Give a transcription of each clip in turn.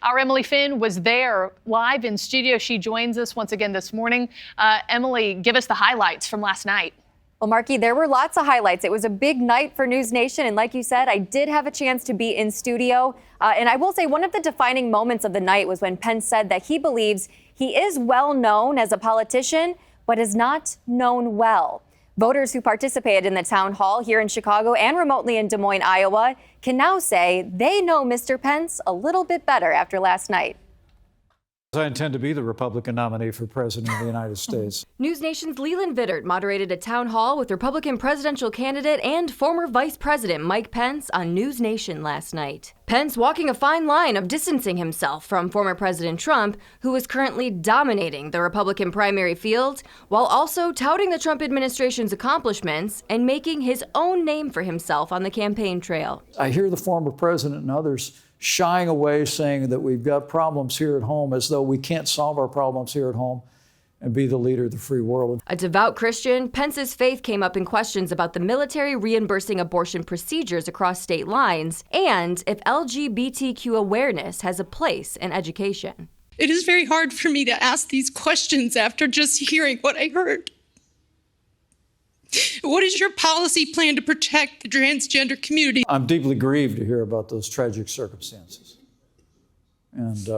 Our Emily Finn was there live in studio. She joins us once again this morning. Emily, give us the highlights from last night. Well, Marky, there were lots of highlights. It was a big night for NewsNation. And like you said, I did have a chance to be in studio. And I will say one of the defining moments of the night was when Pence said that he believes he is well known as a politician, but is not known well. Voters who participated in the town hall here in Chicago and remotely in Des Moines, Iowa, can now say they know Mr. Pence a little bit better after last night. I intend to be the Republican nominee for president of the United States. NewsNation's Leland Vittert moderated a town hall with Republican presidential candidate and former Vice President Mike Pence on NewsNation last night. Pence walking a fine line of distancing himself from former President Trump, who is currently dominating the Republican primary field, while also touting the Trump administration's accomplishments and making his own name for himself on the campaign trail. I hear the former president and others shying away, saying that we've got problems here at home, as though we can't solve our problems here at home and be the leader of the free world. A devout Christian, Pence's faith came up in questions about the military reimbursing abortion procedures across state lines and if LGBTQ awareness has a place in education. It is very hard for me to ask these questions after just hearing what I heard. What is your policy plan to protect the transgender community? I'm deeply grieved to hear about those tragic circumstances. And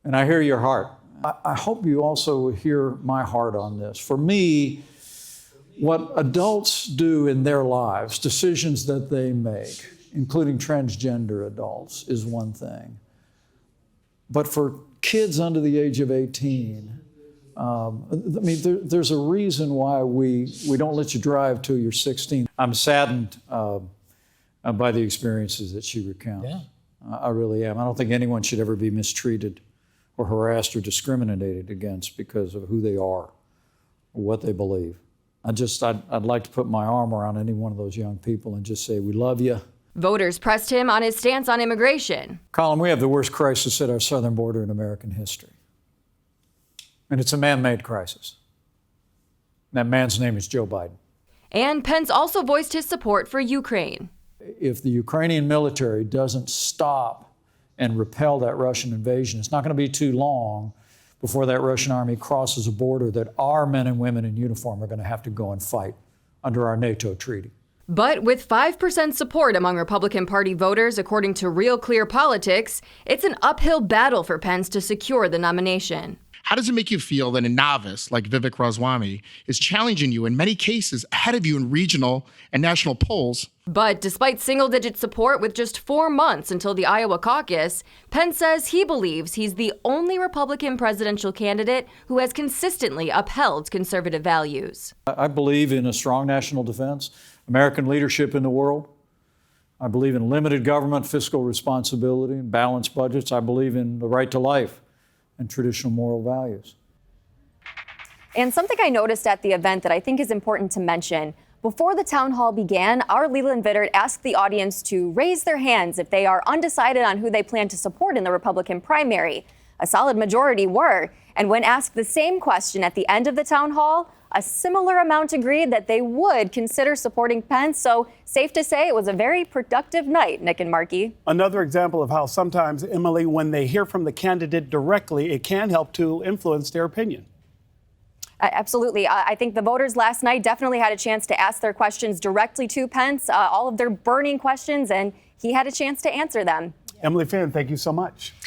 I hear your heart. I hope you also hear my heart on this. For me, what adults do in their lives, decisions that they make, including transgender adults, is one thing. But for kids under the age of 18, there's a reason why we don't let you drive till you're 16. I'm saddened by the experiences that she recounts. Yeah. I really am. I don't think anyone should ever be mistreated or harassed or discriminated against because of who they are or what they believe. I'd like to put my arm around any one of those young people and just say, we love you. Voters pressed him on his stance on immigration. Colin, we have the worst crisis at our southern border in American history. And it's a man-made crisis. That man's name is Joe Biden. And Pence also voiced his support for Ukraine. If the Ukrainian military doesn't stop and repel that Russian invasion, it's not going to be too long before that Russian army crosses a border that our men and women in uniform are going to have to go and fight under our NATO treaty. But with 5% support among Republican Party voters, according to Real Clear Politics, it's an uphill battle for Pence to secure the nomination. How does it make you feel that a novice like Vivek Ramaswamy is challenging you in many cases ahead of you in regional and national polls? But despite single-digit support with just 4 months until the Iowa caucus, Pence says he believes he's the only Republican presidential candidate who has consistently upheld conservative values. I believe in a strong national defense, American leadership in the world. I believe in limited government, fiscal responsibility, and balanced budgets. I believe in the right to life and traditional moral values. And something I noticed at the event that I think is important to mention, before the town hall began, our Leland Vittert asked the audience to raise their hands if they are undecided on who they plan to support in the Republican primary. A solid majority were. And when asked the same question at the end of the town hall, a similar amount agreed that they would consider supporting Pence. So safe to say it was a very productive night, Nick and Marky. Another example of how sometimes, Emily, when they hear from the candidate directly, it can help to influence their opinion. Absolutely. I think the voters last night definitely had a chance to ask their questions directly to Pence, all of their burning questions, and he had a chance to answer them. Emily Finn, thank you so much.